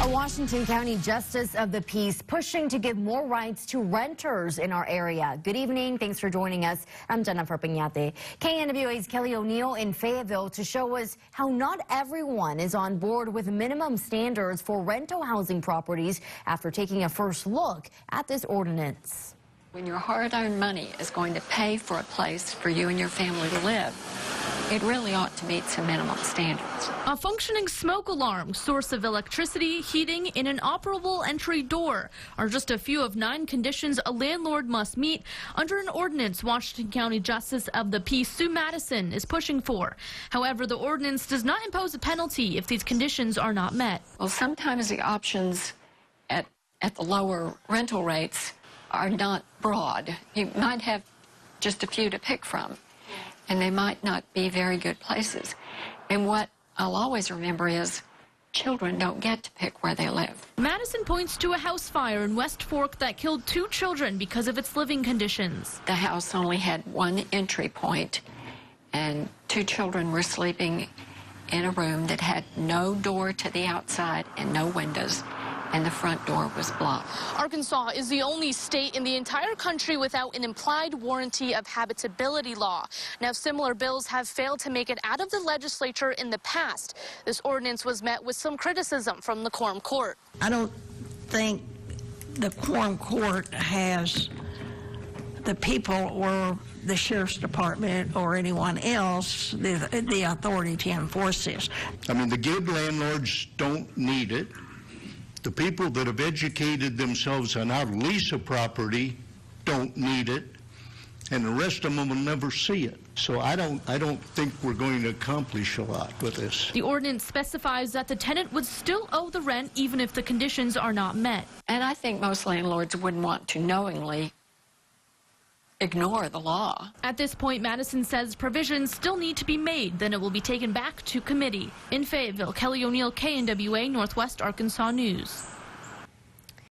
A Washington County Justice of the Peace pushing to give more rights to renters in our area. Good evening. Thanks for joining us. I'm Jennifer Piñate. KNWA's Kelly O'Neill in Fayetteville to show us how not everyone is on board with minimum standards for rental housing properties after taking a first look at this ordinance. When your hard-earned money is going to pay for a place for you and your family to live, it really ought to meet some minimum standards. A functioning smoke alarm, source of electricity, heating, and an operable entry door are just a few of 9 conditions a landlord must meet under an ordinance Washington County Justice of the Peace Sue Madison is pushing for. However, the ordinance does not impose a penalty if these conditions are not met. Well, sometimes the options at the lower rental rates are not broad. You might have just a few to pick from, and they might not be very good places. And what I'll always remember is children don't get to pick where they live. Madison points to a house fire in West Fork that killed 2 children because of its living conditions. The house only had one entry point, and 2 children were sleeping in a room that had no door to the outside and no windows, and the front door was blocked. Arkansas is the only state in the entire country without an implied warranty of habitability law. Now, similar bills have failed to make it out of the legislature in the past. This ordinance was met with some criticism from the Quorum Court. I don't think the Quorum Court has the people or the Sheriff's Department or anyone else the authority to enforce this. I mean, the good landlords don't need it. The people that have educated themselves on how to lease a property don't need it, and the rest of them will never see it. So I don't think we're going to accomplish a lot with this. The ordinance specifies that the tenant would still owe the rent even if the conditions are not met. And I think most landlords wouldn't want to knowingly ignore the law. At this point, Madison says provisions still need to be made, then it will be taken back to committee. In Fayetteville, Kelly O'Neill, KNWA Northwest Arkansas News.